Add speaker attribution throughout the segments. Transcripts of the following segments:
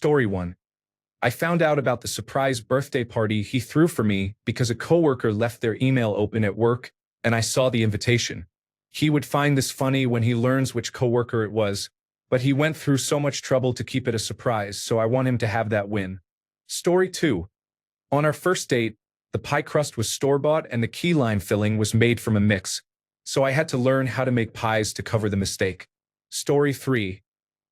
Speaker 1: Story 1. I found out about the surprise birthday party he threw for me because a coworker left their email open at work, and I saw the invitation. He would find this funny when he learns which coworker it was, but he went through so much trouble to keep it a surprise, so I want him to have that win. Story 2. On our first date, the pie crust was store-bought and the key lime filling was made from a mix, so I had to learn how to make pies to cover the mistake. Story 3.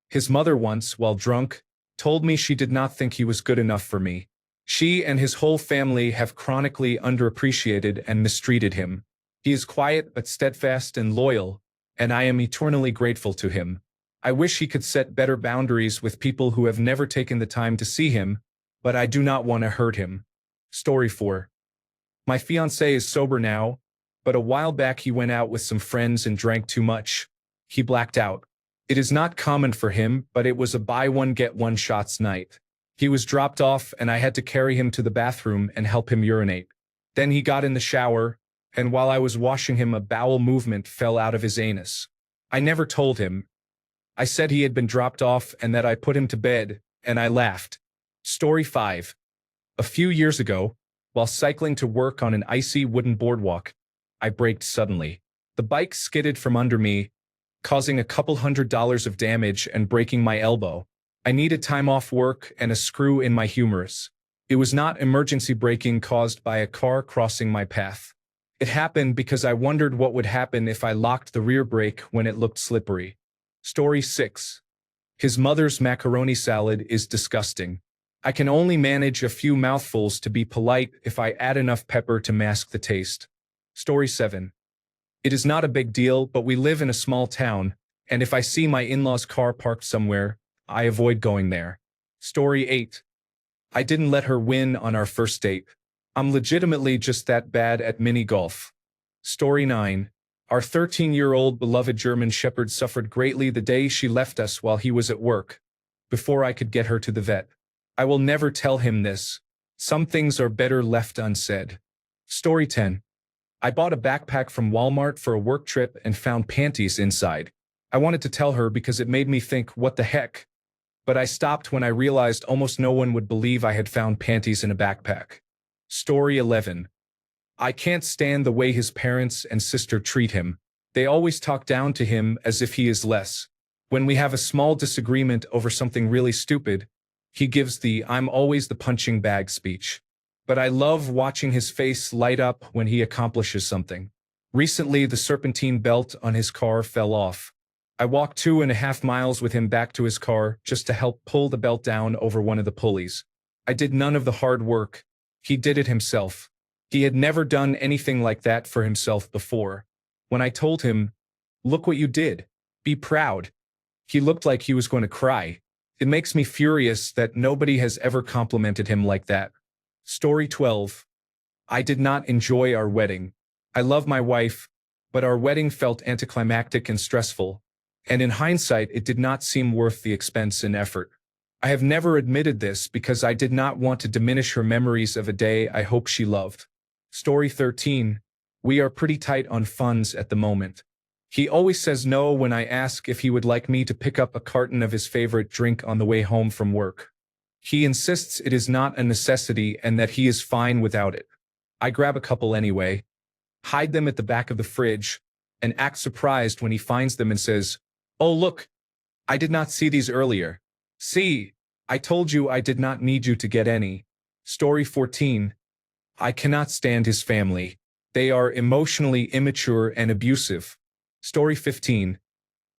Speaker 1: His mother once, while drunk, told me she did not think he was good enough for me. She and his whole family have chronically underappreciated and mistreated him. He is quiet but steadfast and loyal, and I am eternally grateful to him. I wish he could set better boundaries with people who have never taken the time to see him, but I do not want to hurt him. Story 4. My fiancé is sober now, but a while back he went out with some friends and drank too much. He blacked out. It is not common for him, but it was a buy one get one shots night. He was dropped off and I had to carry him to the bathroom and help him urinate. Then he got in the shower, and while I was washing him, a bowel movement fell out of his anus. I never told him. I said he had been dropped off and that I put him to bed, and I laughed. Story 5. A few years ago, while cycling to work on an icy wooden boardwalk, I braked suddenly. The bike skidded from under me, causing a couple $100 of damage and breaking my elbow. I needed time off work and a screw in my humerus. It was not emergency braking caused by a car crossing my path. It happened because I wondered what would happen if I locked the rear brake when it looked slippery. Story 6. His mother's macaroni salad is disgusting. I can only manage a few mouthfuls to be polite if I add enough pepper to mask the taste. Story 7. It is not a big deal, but we live in a small town, and if I see my in-laws' car parked somewhere, I avoid going there. Story 8. I didn't let her win on our first date. I'm legitimately just that bad at mini golf. Story 9. Our 13-year-old beloved German Shepherd suffered greatly the day she left us while he was at work, before I could get her to the vet. I will never tell him this. Some things are better left unsaid. Story 10. I bought a backpack from Walmart for a work trip and found panties inside. I wanted to tell her because it made me think, what the heck? But I stopped when I realized almost no one would believe I had found panties in a backpack. Story 11. I can't stand the way his parents and sister treat him. They always talk down to him as if he is less. When we have a small disagreement over something really stupid, he gives the "I'm always the punching bag" speech. But I love watching his face light up when he accomplishes something. Recently, the serpentine belt on his car fell off. I walked 2.5 miles with him back to his car just to help pull the belt down over one of the pulleys. I did none of the hard work. He did it himself. He had never done anything like that for himself before. When I told him, "Look what you did. Be proud," he looked like he was going to cry. It makes me furious that nobody has ever complimented him like that. Story 12. I did not enjoy our wedding. I love my wife, but our wedding felt anticlimactic and stressful, and in hindsight it did not seem worth the expense and effort. I have never admitted this because I did not want to diminish her memories of a day I hope she loved. Story 13. We are pretty tight on funds at the moment. He always says no when I ask if he would like me to pick up a carton of his favorite drink on the way home from work. He insists it is not a necessity and that he is fine without it. I grab a couple anyway, hide them at the back of the fridge, and act surprised when he finds them and says, "Oh look, I did not see these earlier. See, I told you I did not need you to get any." Story 14. I cannot stand his family. They are emotionally immature and abusive. Story 15.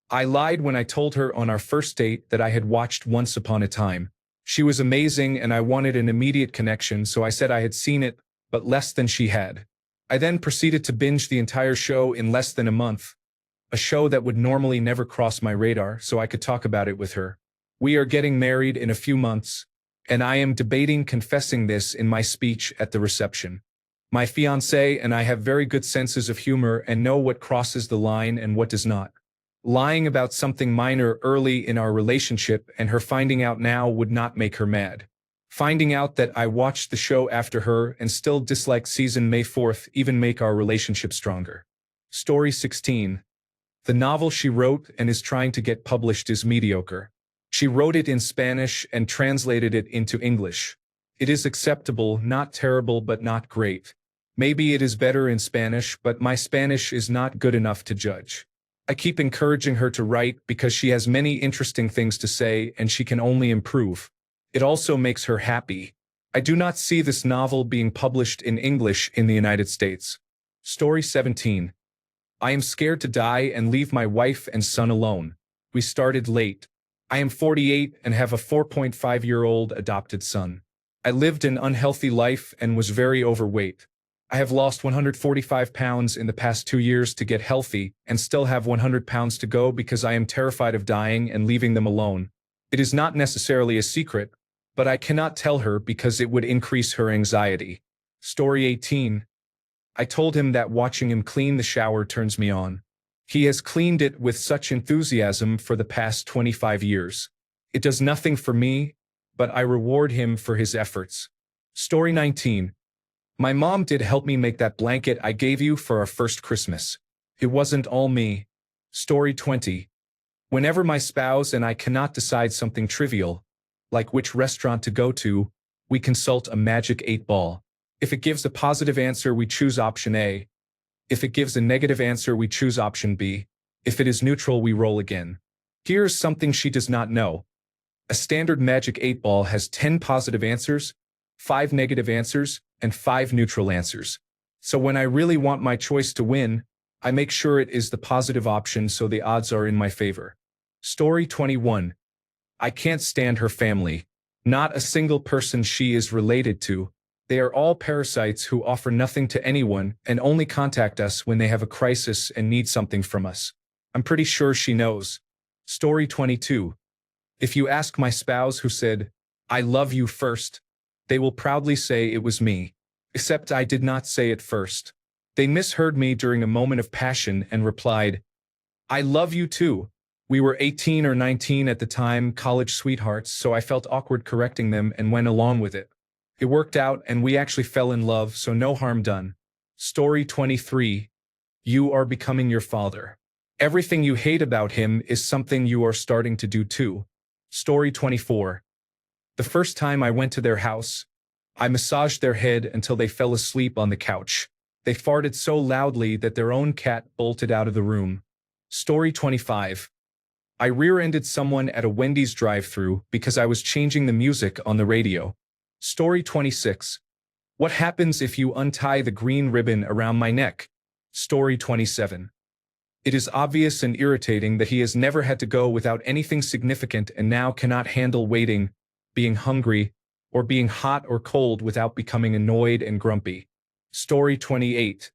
Speaker 1: I lied when I told her on our first date that I had watched Once Upon a Time. She was amazing and I wanted an immediate connection, so I said I had seen it, but less than she had. I then proceeded to binge the entire show in less than a month, a show that would normally never cross my radar, so I could talk about it with her. We are getting married in a few months, and I am debating confessing this in my speech at the reception. My fiancé and I have very good senses of humor and know what crosses the line and what does not. Lying about something minor early in our relationship and her finding out now would not make her mad. Finding out that I watched the show after her and still dislike season May 4th even make our relationship stronger. Story 16. The novel she wrote and is trying to get published is mediocre. She wrote it in Spanish and translated it into English. It is acceptable, not terrible but not great. Maybe it is better in Spanish, but my Spanish is not good enough to judge. I keep encouraging her to write because she has many interesting things to say and she can only improve. It also makes her happy. I do not see this novel being published in English in the United States. Story 17. I am scared to die and leave my wife and son alone. We started late. I am 48 and have a 4.5-year-old adopted son. I lived an unhealthy life and was very overweight. I have lost 145 pounds in the past 2 years to get healthy and still have 100 pounds to go because I am terrified of dying and leaving them alone. It is not necessarily a secret, but I cannot tell her because it would increase her anxiety. Story 18. I told him that watching him clean the shower turns me on. He has cleaned it with such enthusiasm for the past 25 years. It does nothing for me, but I reward him for his efforts. Story 19. My mom did help me make that blanket I gave you for our first Christmas. It wasn't all me. Story 20. Whenever my spouse and I cannot decide something trivial, like which restaurant to go to, we consult a magic 8-ball. If it gives a positive answer, we choose option A. If it gives a negative answer, we choose option B. If it is neutral, we roll again. Here's something she does not know. A standard magic 8-ball has 10 positive answers, 5 negative answers, and 5 neutral answers. So when I really want my choice to win, I make sure it is the positive option so the odds are in my favor. Story 21. I can't stand her family. Not a single person she is related to. They are all parasites who offer nothing to anyone and only contact us when they have a crisis and need something from us. I'm pretty sure she knows. Story 22. If you ask my spouse who said, "I love you" first, they will proudly say it was me. Except I did not say it first. They misheard me during a moment of passion and replied, "I love you too." We were 18 or 19 at the time, college sweethearts, so I felt awkward correcting them and went along with it. It worked out and we actually fell in love, so no harm done. Story 23. You are becoming your father. Everything you hate about him is something you are starting to do too. Story 24. The first time I went to their house, I massaged their head until they fell asleep on the couch. They farted so loudly that their own cat bolted out of the room. Story 25. I rear-ended someone at a Wendy's drive-thru because I was changing the music on the radio. Story 26. What happens if you untie the green ribbon around my neck? Story 27. It is obvious and irritating that he has never had to go without anything significant and now cannot handle waiting, being hungry, or being hot or cold without becoming annoyed and grumpy. Story 28.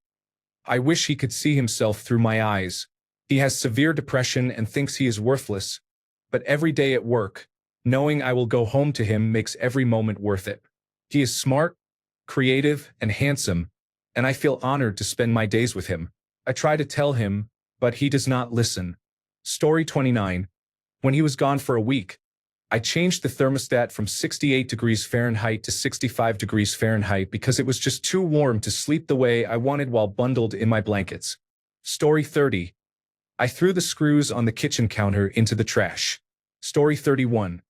Speaker 1: I wish he could see himself through my eyes. He has severe depression and thinks he is worthless, but every day at work, knowing I will go home to him makes every moment worth it. He is smart, creative, and handsome, and I feel honored to spend my days with him. I try to tell him, but he does not listen. Story 29. When he was gone for a week, I changed the thermostat from 68 degrees Fahrenheit to 65 degrees Fahrenheit because it was just too warm to sleep the way I wanted while bundled in my blankets. Story 30. I threw the screws on the kitchen counter into the trash. Story 31.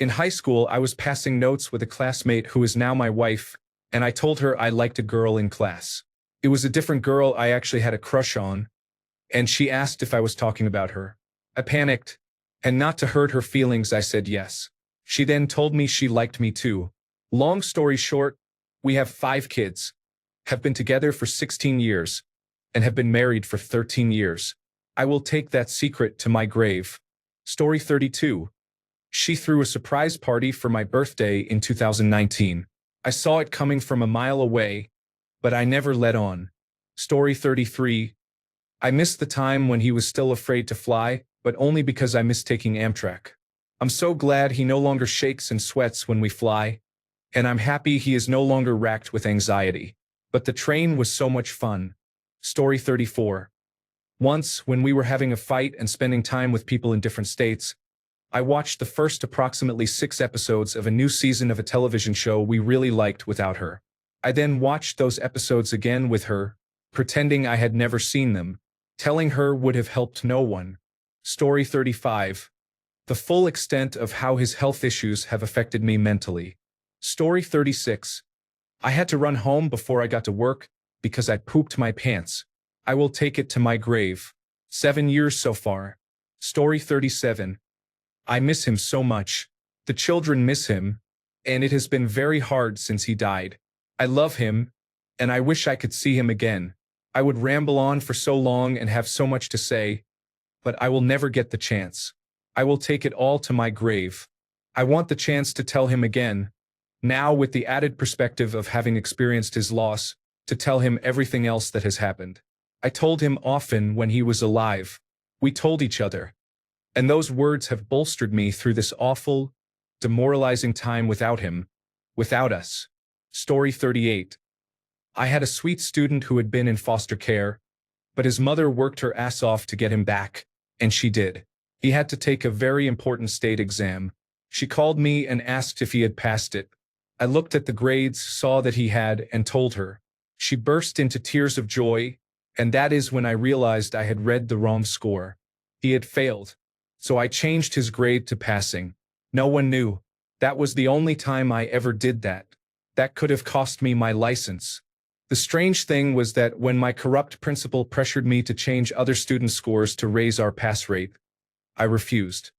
Speaker 1: In high school, I was passing notes with a classmate who is now my wife, and I told her I liked a girl in class. It was a different girl I actually had a crush on, and she asked if I was talking about her. I panicked, and not to hurt her feelings, I said yes. She then told me she liked me too. Long story short, we have 5 kids, have been together for 16 years, and have been married for 13 years. I will take that secret to my grave. Story 32. She threw a surprise party for my birthday in 2019. I saw it coming from a mile away, but I never let on. Story 33. I missed the time when he was still afraid to fly, but only because I miss taking Amtrak. I'm so glad he no longer shakes and sweats when we fly, and I'm happy he is no longer racked with anxiety. But the train was so much fun. Story 34. Once, when we were having a fight and spending time with people in different states, I watched the first approximately 6 episodes of a new season of a television show we really liked without her. I then watched those episodes again with her, pretending I had never seen them. Telling her would have helped no one. Story 35. the full extent of how his health issues have affected me mentally. Story 36. I had to run home before I got to work because I pooped my pants. I will take it to my grave. 7 years so far. Story 37. I miss him so much. The children miss him, and it has been very hard since he died. I love him, and I wish I could see him again. I would ramble on for so long and have so much to say, but I will never get the chance. I will take it all to my grave. I want the chance to tell him again, now with the added perspective of having experienced his loss, to tell him everything else that has happened. I told him often when he was alive. We told each other. And those words have bolstered me through this awful, demoralizing time without him, without us. Story 38. I had a sweet student who had been in foster care, but his mother worked her ass off to get him back, and she did. He had to take a very important state exam. She called me and asked if he had passed it. I looked at the grades, saw that he had, and told her. She burst into tears of joy, and that is when I realized I had read the wrong score. He had failed. So I changed his grade to passing. No one knew. That was the only time I ever did that. That could have cost me my license. The strange thing was that when my corrupt principal pressured me to change other students' scores to raise our pass rate, I refused.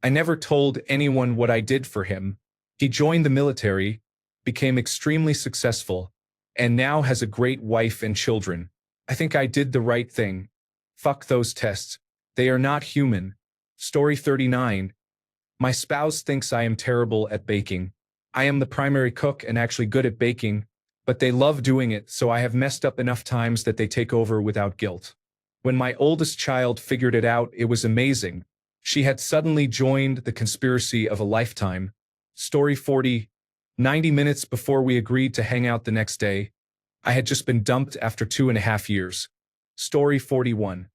Speaker 1: I never told anyone what I did for him. He joined the military, became extremely successful, and now has a great wife and children. I think I did the right thing. Fuck those tests. They are not human. Story 39. My spouse thinks I am terrible at baking. I am the primary cook and actually good at baking, but they love doing it, so I have messed up enough times that they take over without guilt. When my oldest child figured it out, it was amazing. She had suddenly joined the conspiracy of a lifetime. Story 40. 90 minutes before we agreed to hang out the next day, I had just been dumped after 2.5 years. Story 41.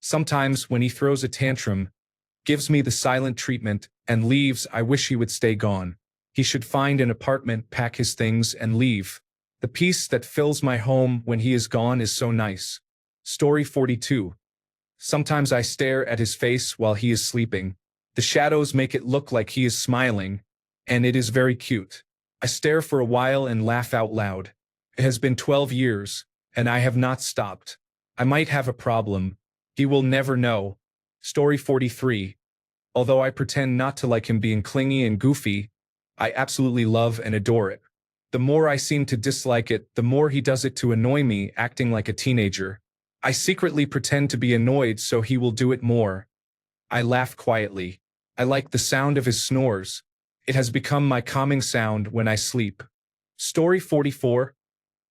Speaker 1: Sometimes when he throws a tantrum, gives me the silent treatment, and leaves, I wish he would stay gone. He should find an apartment, pack his things, and leave. The peace that fills my home when he is gone is so nice. Story 42. Sometimes I stare at his face while he is sleeping. The shadows make it look like he is smiling, and it is very cute. I stare for a while and laugh out loud. It has been 12 years, and I have not stopped. I might have a problem. He will never know. Story 43. Although I pretend not to like him being clingy and goofy, I absolutely love and adore it. The more I seem to dislike it, the more he does it to annoy me, acting like a teenager. I secretly pretend to be annoyed so he will do it more. I laugh quietly. I like the sound of his snores. It has become my calming sound when I sleep. Story 44.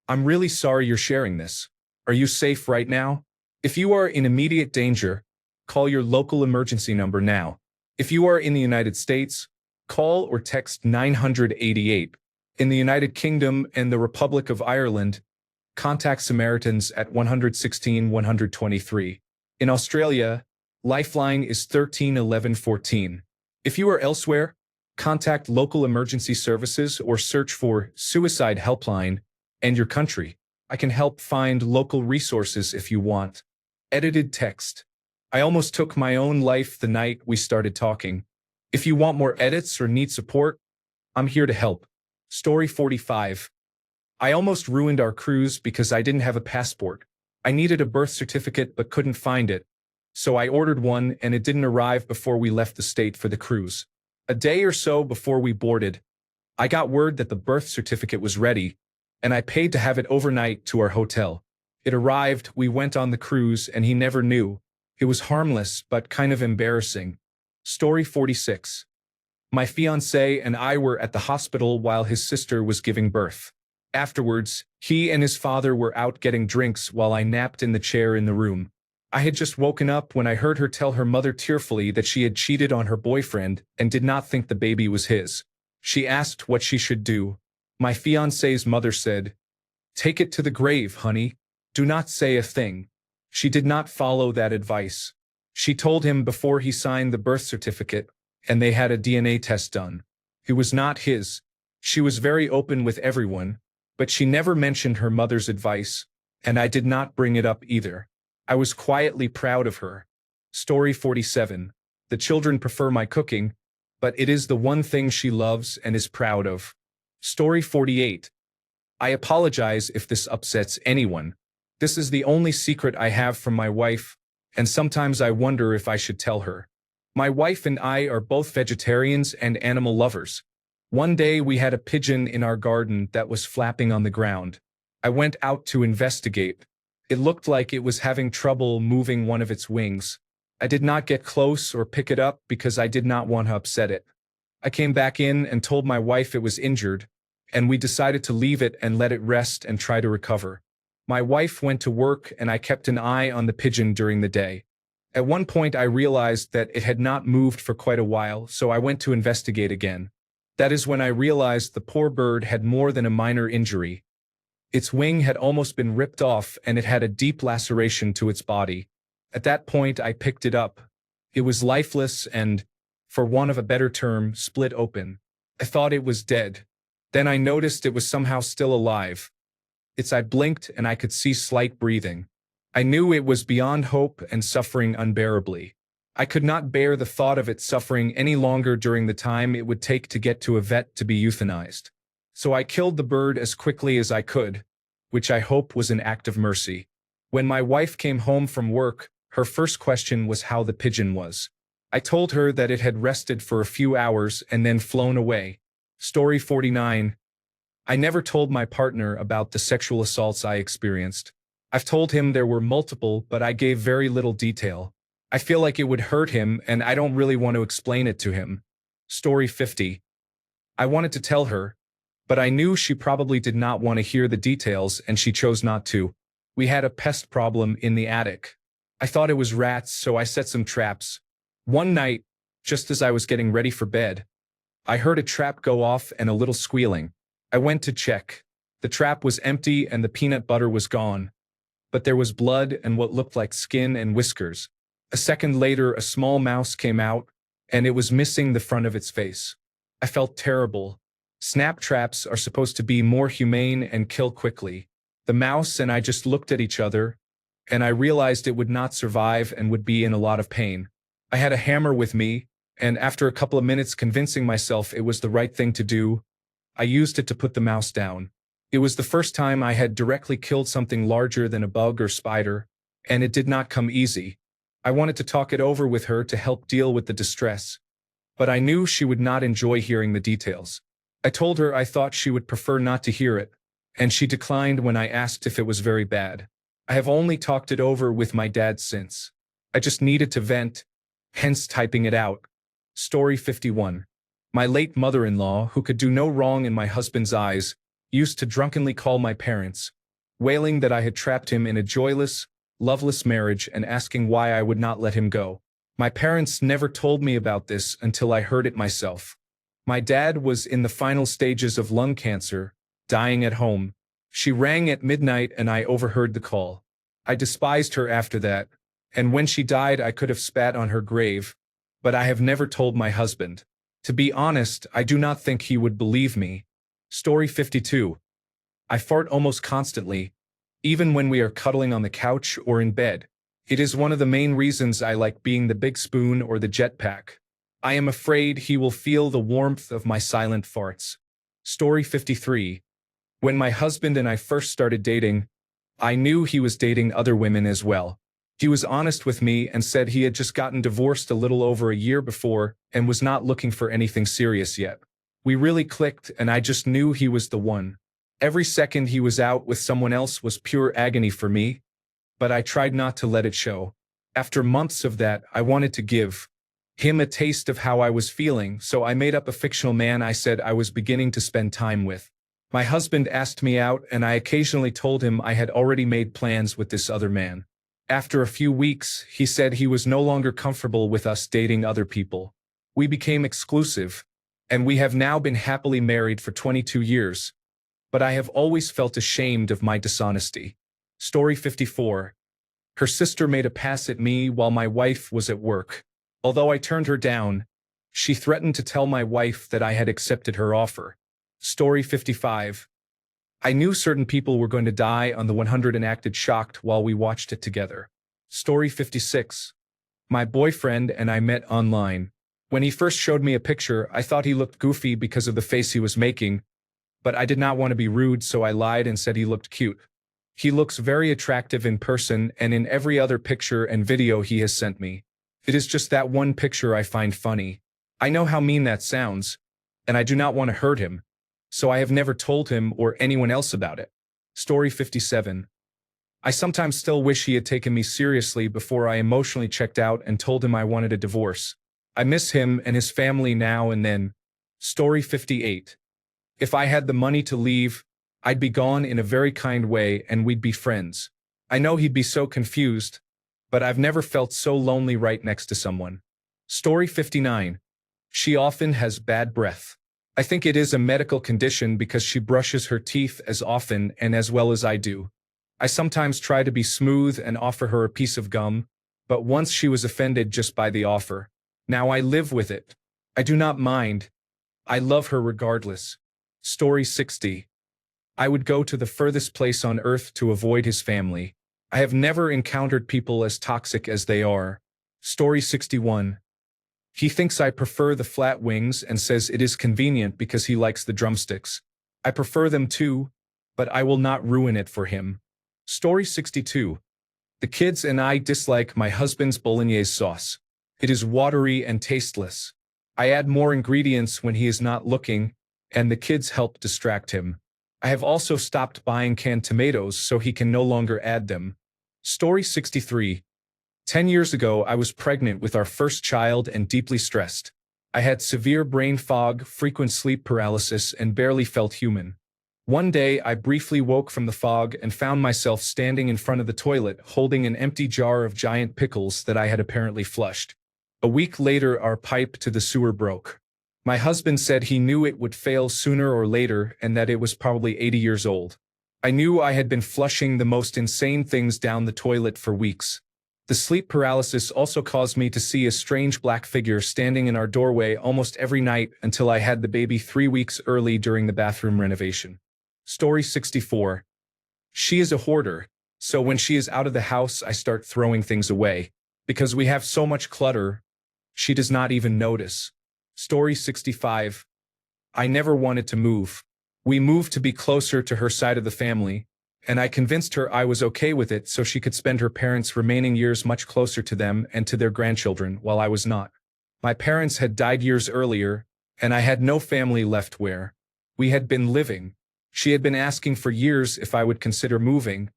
Speaker 1: I'm really sorry you're sharing this. Are you safe right now? If you are in immediate danger, call your local emergency number now. If you are in the United States, call or text 988. In the United Kingdom and the Republic of Ireland, contact Samaritans at 116 123. In Australia, Lifeline is 13 11 14. If you are elsewhere, contact local emergency services or search for Suicide Helpline and your country. I can help find local resources if you want. Edited text. I almost took my own life the night we started talking. If you want more edits or need support, I'm here to help. Story 45. I almost ruined our cruise because I didn't have a passport. I needed a birth certificate but couldn't find it. So I ordered one and it didn't arrive before we left the state for the cruise. A day or so before we boarded, I got word that the birth certificate was ready, and I paid to have it overnight to our hotel. It arrived, we went on the cruise, and he never knew. It was harmless, but kind of embarrassing. Story 46. My fiancé and I were at the hospital while his sister was giving birth. Afterwards, he and his father were out getting drinks while I napped in the chair in the room. I had just woken up when I heard her tell her mother tearfully that she had cheated on her boyfriend and did not think the baby was his. She asked what she should do. My fiancé's mother said, "Take it to the grave, honey. Do not say a thing." She did not follow that advice. She told him before he signed the birth certificate, and they had a DNA test done. It was not his. She was very open with everyone, but she never mentioned her mother's advice, and I did not bring it up either. I was quietly proud of her. Story 47. The children prefer my cooking, but it is the one thing she loves and is proud of. Story 48. I apologize if this upsets anyone. This is the only secret I have from my wife, and sometimes I wonder if I should tell her. My wife and I are both vegetarians and animal lovers. One day we had a pigeon in our garden that was flapping on the ground. I went out to investigate. It looked like it was having trouble moving one of its wings. I did not get close or pick it up because I did not want to upset it. I came back in and told my wife it was injured, and we decided to leave it and let it rest and try to recover. My wife went to work and I kept an eye on the pigeon during the day. At one point I realized that it had not moved for quite a while, so I went to investigate again. That is when I realized the poor bird had more than a minor injury. Its wing had almost been ripped off and it had a deep laceration to its body. At that point I picked it up. It was lifeless and, for want of a better term, split open. I thought it was dead. Then I noticed it was somehow still alive. Its eye blinked and I could see slight breathing. I knew it was beyond hope and suffering unbearably. I could not bear the thought of it suffering any longer during the time it would take to get to a vet to be euthanized. So I killed the bird as quickly as I could, which I hope was an act of mercy. When my wife came home from work, her first question was how the pigeon was. I told her that it had rested for a few hours and then flown away. Story 49. I never told my partner about the sexual assaults I experienced. I've told him there were multiple, but I gave very little detail. I feel like it would hurt him, and I don't really want to explain it to him. Story 50. I wanted to tell her, but I knew she probably did not want to hear the details, and she chose not to. We had a pest problem in the attic. I thought it was rats, so I set some traps. One night, just as I was getting ready for bed, I heard a trap go off and a little squealing. I went to check. The trap was empty and the peanut butter was gone. But there was blood and what looked like skin and whiskers. A second later, a small mouse came out, and it was missing the front of its face. I felt terrible. Snap traps are supposed to be more humane and kill quickly. The mouse and I just looked at each other, and I realized it would not survive and would be in a lot of pain. I had a hammer with me, and after a couple of minutes convincing myself it was the right thing to do, I used it to put the mouse down. It was the first time I had directly killed something larger than a bug or spider, and it did not come easy. I wanted to talk it over with her to help deal with the distress, but I knew she would not enjoy hearing the details. I told her I thought she would prefer not to hear it, and she declined when I asked if it was very bad. I have only talked it over with my dad since. I just needed to vent, hence typing it out. Story 51. My late mother-in-law, who could do no wrong in my husband's eyes, used to drunkenly call my parents, wailing that I had trapped him in a joyless, loveless marriage and asking why I would not let him go. My parents never told me about this until I heard it myself. My dad was in the final stages of lung cancer, dying at home. She rang at midnight and I overheard the call. I despised her after that, and when she died I could have spat on her grave, but I have never told my husband. To be honest, I do not think he would believe me. Story 52. I fart almost constantly, even when we are cuddling on the couch or in bed. It is one of the main reasons I like being the big spoon or the jetpack. I am afraid he will feel the warmth of my silent farts. Story 53. When my husband and I first started dating, I knew he was dating other women as well. He was honest with me and said he had just gotten divorced a little over a year before and was not looking for anything serious yet. We really clicked and I just knew he was the one. Every second he was out with someone else was pure agony for me, but I tried not to let it show. After months of that, I wanted to give him a taste of how I was feeling, so I made up a fictional man I said I was beginning to spend time with. My husband asked me out and I occasionally told him I had already made plans with this other man. After a few weeks, he said he was no longer comfortable with us dating other people. We became exclusive, and we have now been happily married for 22 years. But I have always felt ashamed of my dishonesty. Story 54. Her sister made a pass at me while my wife was at work. Although I turned her down, she threatened to tell my wife that I had accepted her offer. Story 55. I knew certain people were going to die on the 100 and acted shocked while we watched it together. Story 56. My boyfriend and I met online. When he first showed me a picture, I thought he looked goofy because of the face he was making, but I did not want to be rude, so I lied and said he looked cute. He looks very attractive in person and in every other picture and video he has sent me. It is just that one picture I find funny. I know how mean that sounds, and I do not want to hurt him, so I have never told him or anyone else about it. Story 57. I sometimes still wish he had taken me seriously before I emotionally checked out and told him I wanted a divorce. I miss him and his family now and then. Story 58. If I had the money to leave, I'd be gone in a very kind way and we'd be friends. I know he'd be so confused, but I've never felt so lonely right next to someone. Story 59. She often has bad breath. I think it is a medical condition because she brushes her teeth as often and as well as I do. I sometimes try to be smooth and offer her a piece of gum, but once she was offended just by the offer. Now I live with it. I do not mind. I love her regardless. Story 60. I would go to the furthest place on earth to avoid his family. I have never encountered people as toxic as they are. Story 61. He thinks I prefer the flat wings and says it is convenient because he likes the drumsticks. I prefer them too, but I will not ruin it for him. Story 62. The kids and I dislike my husband's bolognese sauce. It is watery and tasteless. I add more ingredients when he is not looking, and the kids help distract him. I have also stopped buying canned tomatoes so he can no longer add them. Story 63. 10 years ago, I was pregnant with our first child and deeply stressed. I had severe brain fog, frequent sleep paralysis, and barely felt human. One day, I briefly woke from the fog and found myself standing in front of the toilet holding an empty jar of giant pickles that I had apparently flushed. A week later, our pipe to the sewer broke. My husband said he knew it would fail sooner or later and that it was probably 80 years old. I knew I had been flushing the most insane things down the toilet for weeks. The sleep paralysis also caused me to see a strange black figure standing in our doorway almost every night until I had the baby 3 weeks early during the bathroom renovation. Story 64. She is a hoarder, so when she is out of the house, I start throwing things away. Because we have so much clutter, she does not even notice. Story 65. I never wanted to move. We moved to be closer to her side of the family, and I convinced her I was okay with it so she could spend her parents' remaining years much closer to them and to their grandchildren while I was not. My parents had died years earlier, and I had no family left where we had been living. She had been asking for years if I would consider moving,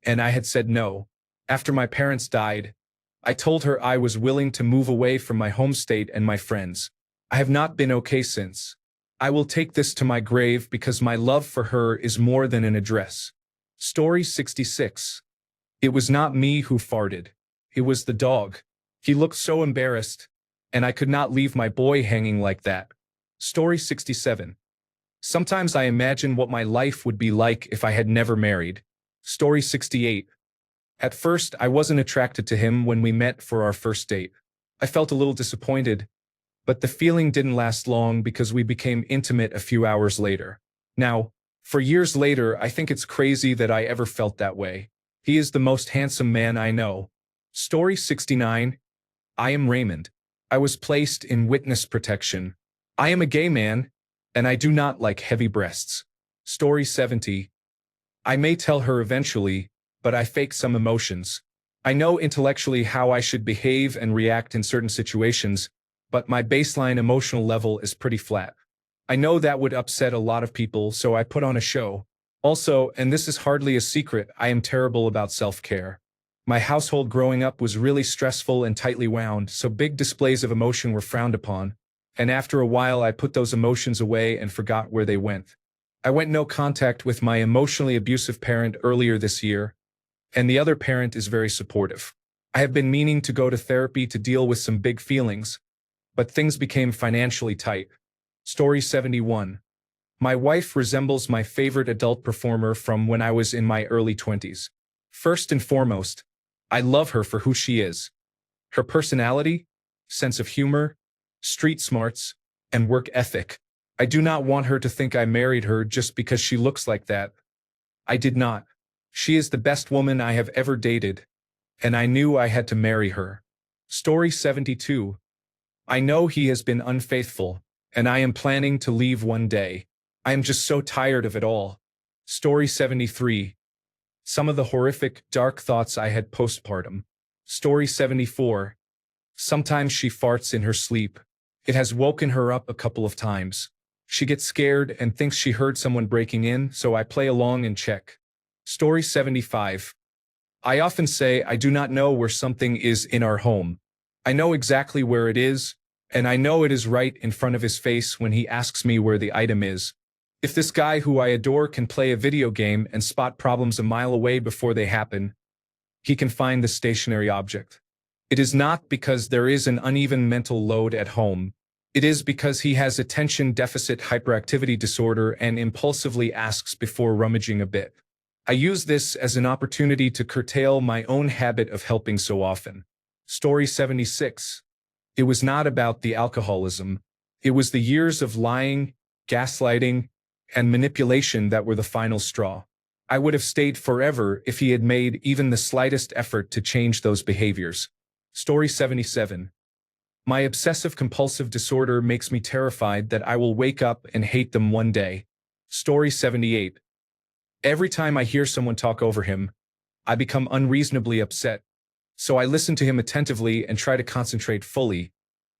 Speaker 1: and I had said no. After my parents died, I told her I was willing to move away from my home state and my friends. I have not been okay since. I will take this to my grave because my love for her is more than an address. Story 66. It was not me who farted. It was the dog. He looked so embarrassed, and I could not leave my boy hanging like that. Story 67. Sometimes I imagine what my life would be like if I had never married. Story 68. At first, I wasn't attracted to him when we met for our first date. I felt a little disappointed, but the feeling didn't last long because we became intimate a few hours later. Now, for years later, I think it's crazy that I ever felt that way. He is the most handsome man I know. Story 69. I am Raymond. I was placed in witness protection. I am a gay man, and I do not like heavy breasts. Story 70. I may tell her eventually, but I fake some emotions. I know intellectually how I should behave and react in certain situations, but my baseline emotional level is pretty flat. I know that would upset a lot of people, so I put on a show. Also, and this is hardly a secret, I am terrible about self-care. My household growing up was really stressful and tightly wound, so big displays of emotion were frowned upon. And after a while, I put those emotions away and forgot where they went. I went no contact with my emotionally abusive parent earlier this year, and the other parent is very supportive. I have been meaning to go to therapy to deal with some big feelings, but things became financially tight. Story 71. My wife resembles my favorite adult performer from when I was in my early 20s. First and foremost, I love her for who she is. Her personality, sense of humor, street smarts, and work ethic. I do not want her to think I married her just because she looks like that. I did not. She is the best woman I have ever dated, and I knew I had to marry her. Story 72. I know he has been unfaithful, and I am planning to leave one day. I am just so tired of it all. Story 73. Some of the horrific, dark thoughts I had postpartum. Story 74. Sometimes she farts in her sleep. It has woken her up a couple of times. She gets scared and thinks she heard someone breaking in, so I play along and check. Story 75. I often say I do not know where something is in our home. I know exactly where it is, and I know it is right in front of his face when he asks me where the item is. If this guy who I adore can play a video game and spot problems a mile away before they happen, he can find the stationary object. It is not because there is an uneven mental load at home. It is because he has attention deficit hyperactivity disorder and impulsively asks before rummaging a bit. I use this as an opportunity to curtail my own habit of helping so often. Story 76. It was not about the alcoholism. It was the years of lying, gaslighting, and manipulation that were the final straw. I would have stayed forever if he had made even the slightest effort to change those behaviors. Story 77. My obsessive-compulsive disorder makes me terrified that I will wake up and hate them one day. Story 78. Every time I hear someone talk over him, I become unreasonably upset. So I listen to him attentively and try to concentrate fully,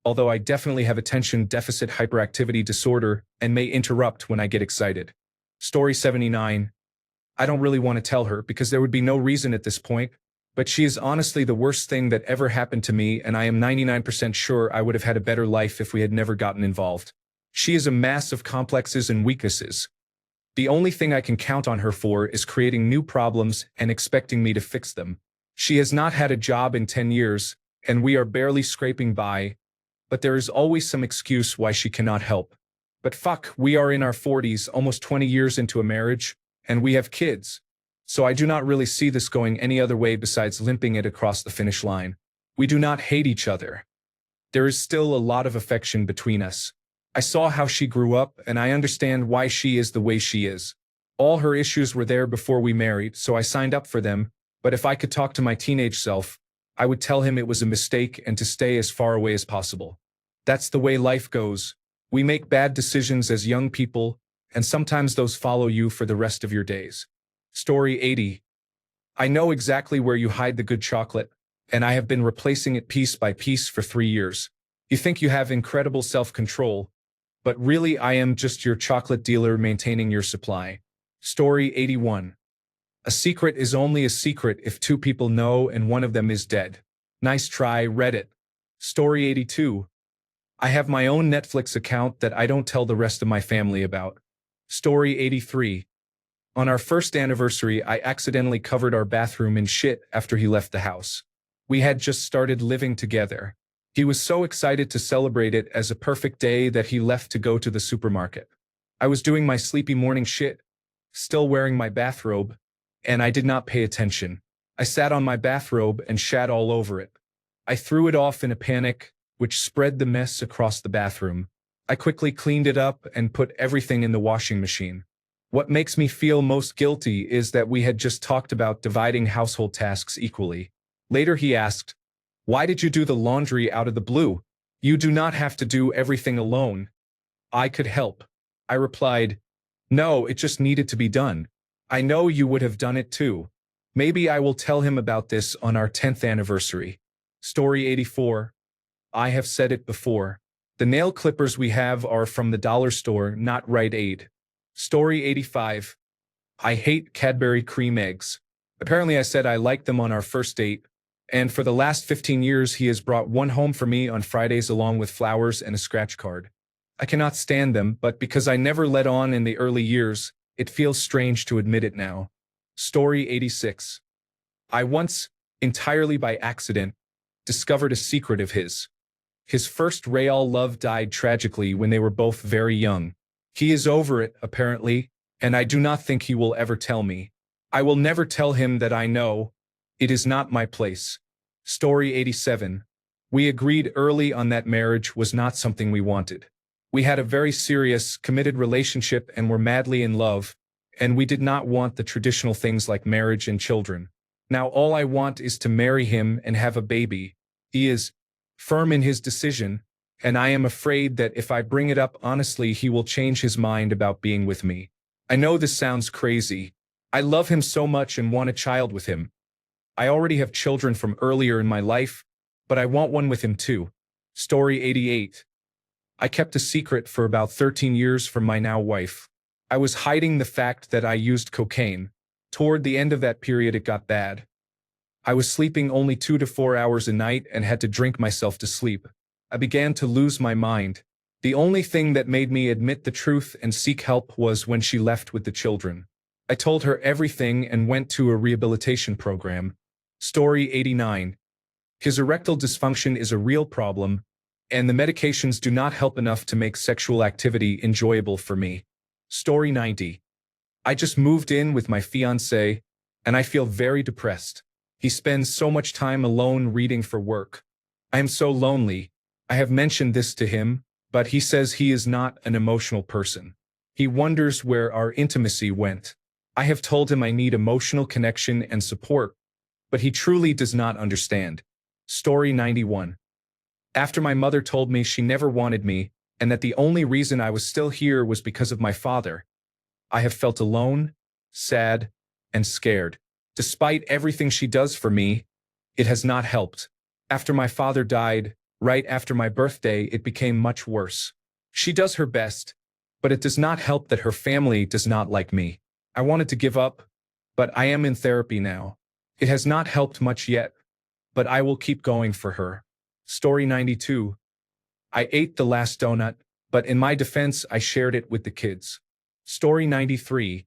Speaker 1: although I definitely have attention deficit hyperactivity disorder and may interrupt when I get excited. Story 79. I don't really want to tell her because there would be no reason at this point, but she is honestly the worst thing that ever happened to me, and I am 99% sure I would have had a better life if we had never gotten involved. She is a mass of complexes and weaknesses. The only thing I can count on her for is creating new problems and expecting me to fix them. She has not had a job in 10 years, and we are barely scraping by, but there is always some excuse why she cannot help. But fuck, we are in our 40s, almost 20 years into a marriage, and we have kids. So I do not really see this going any other way besides limping it across the finish line. We do not hate each other. There is still a lot of affection between us. I saw how she grew up, and I understand why she is the way she is. All her issues were there before we married, so I signed up for them, but if I could talk to my teenage self, I would tell him it was a mistake and to stay as far away as possible. That's the way life goes. We make bad decisions as young people, and sometimes those follow you for the rest of your days. Story 80. I know exactly where you hide the good chocolate, and I have been replacing it piece by piece for 3 years. You think you have incredible self-control, but really I am just your chocolate dealer maintaining your supply. Story 81. A secret is only a secret if 2 people know and one of them is dead. Nice try, Reddit. Story 82. I have my own Netflix account that I don't tell the rest of my family about. Story 83. On our first anniversary, I accidentally covered our bathroom in shit after he left the house. We had just started living together. He was so excited to celebrate it as a perfect day that he left to go to the supermarket. I was doing my sleepy morning shit, still wearing my bathrobe, and I did not pay attention. I sat on my bathrobe and shat all over it. I threw it off in a panic, which spread the mess across the bathroom. I quickly cleaned it up and put everything in the washing machine. What makes me feel most guilty is that we had just talked about dividing household tasks equally. Later he asked, "Why did you do the laundry out of the blue? You do not have to do everything alone. I could help." I replied, "No, it just needed to be done. I know you would have done it too. Maybe I will tell him about this on our 10th anniversary." Story 84. I have said it before. The nail clippers we have are from the dollar store, not Rite Aid. Story 85. I hate Cadbury cream eggs. Apparently I said I liked them on our first date, and for the last 15 years he has brought one home for me on Fridays along with flowers and a scratch card. I cannot stand them, but because I never let on in the early years, it feels strange to admit it now. Story 86. I once, entirely by accident, discovered a secret of his. His first real love died tragically when they were both very young. He is over it, apparently, and I do not think he will ever tell me. I will never tell him that I know. It is not my place. Story 87. We agreed early on that marriage was not something we wanted. We had a very serious, committed relationship and were madly in love, and we did not want the traditional things like marriage and children. Now all I want is to marry him and have a baby. He is firm in his decision, and I am afraid that if I bring it up honestly, he will change his mind about being with me. I know this sounds crazy. I love him so much and want a child with him. I already have children from earlier in my life, but I want one with him too. Story 88. I kept a secret for about 13 years from my now wife. I was hiding the fact that I used cocaine. Toward the end of that period, it got bad. I was sleeping only 2 to 4 hours a night and had to drink myself to sleep. I began to lose my mind. The only thing that made me admit the truth and seek help was when she left with the children. I told her everything and went to a rehabilitation program. Story 89. His erectile dysfunction is a real problem, and the medications do not help enough to make sexual activity enjoyable for me. Story 90. I just moved in with my fiancé, and I feel very depressed. He spends so much time alone reading for work. I am so lonely. I have mentioned this to him, but he says he is not an emotional person. He wonders where our intimacy went. I have told him I need emotional connection and support, but he truly does not understand. Story 91. After my mother told me she never wanted me, and that the only reason I was still here was because of my father, I have felt alone, sad, and scared. Despite everything she does for me, it has not helped. After my father died, right after my birthday, it became much worse. She does her best, but it does not help that her family does not like me. I wanted to give up, but I am in therapy now. It has not helped much yet, but I will keep going for her. Story 92. I ate the last donut, but in my defense, I shared it with the kids. Story 93.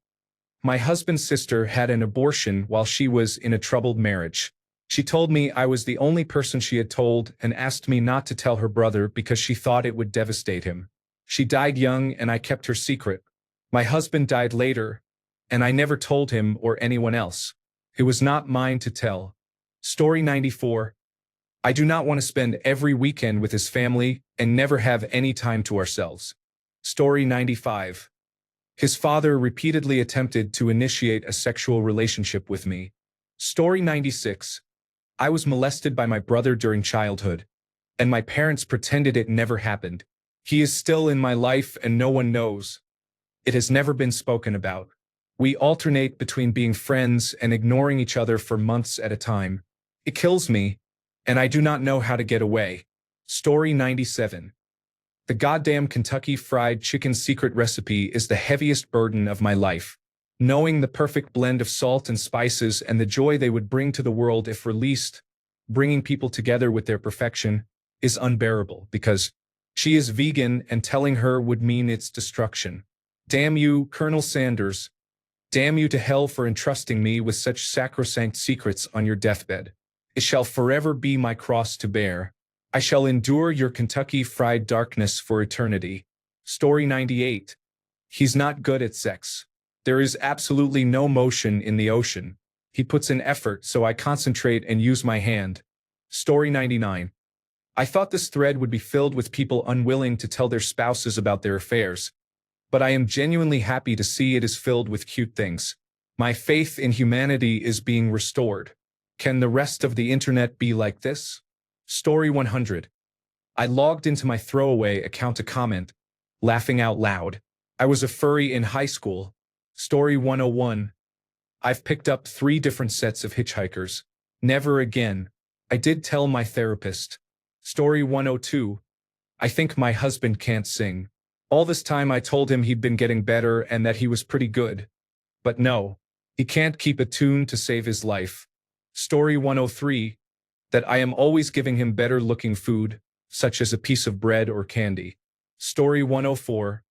Speaker 1: My husband's sister had an abortion while she was in a troubled marriage. She told me I was the only person she had told and asked me not to tell her brother because she thought it would devastate him. She died young and I kept her secret. My husband died later, and I never told him or anyone else. It was not mine to tell. Story 94. I do not want to spend every weekend with his family and never have any time to ourselves. Story 95. His father repeatedly attempted to initiate a sexual relationship with me. Story 96. I was molested by my brother during childhood, and my parents pretended it never happened. He is still in my life and no one knows. It has never been spoken about. We alternate between being friends and ignoring each other for months at a time. It kills me, and I do not know how to get away. Story 97. The goddamn Kentucky Fried Chicken secret recipe is the heaviest burden of my life. Knowing the perfect blend of salt and spices and the joy they would bring to the world if released, bringing people together with their perfection, is unbearable because she is vegan and telling her would mean its destruction. Damn you, Colonel Sanders. Damn you to hell for entrusting me with such sacrosanct secrets on your deathbed. It shall forever be my cross to bear. I shall endure your Kentucky Fried darkness for eternity. Story 98. He's not good at sex. There is absolutely no motion in the ocean. He puts in effort, so I concentrate and use my hand. Story 99. I thought this thread would be filled with people unwilling to tell their spouses about their affairs, but I am genuinely happy to see it is filled with cute things. My faith in humanity is being restored. Can the rest of the internet be like this? Story 100. I logged into my throwaway account to comment, laughing out loud. I was a furry in high school. Story 101. I've picked up 3 different sets of hitchhikers. Never again. I did tell my therapist. Story 102. I think my husband can't sing. All this time I told him he'd been getting better and that he was pretty good. But no, he can't keep a tune to save his life. Story 103. That I am always giving him better looking food, such as a piece of bread or candy. Story 104.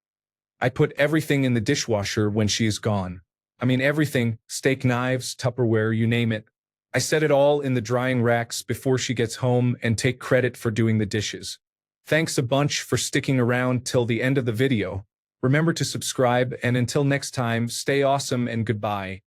Speaker 1: I put everything in the dishwasher when she is gone. I mean everything, steak knives, Tupperware, you name it. I set it all in the drying racks before she gets home and take credit for doing the dishes. Thanks a bunch for sticking around till the end of the video. Remember to subscribe, and until next time, stay awesome and goodbye.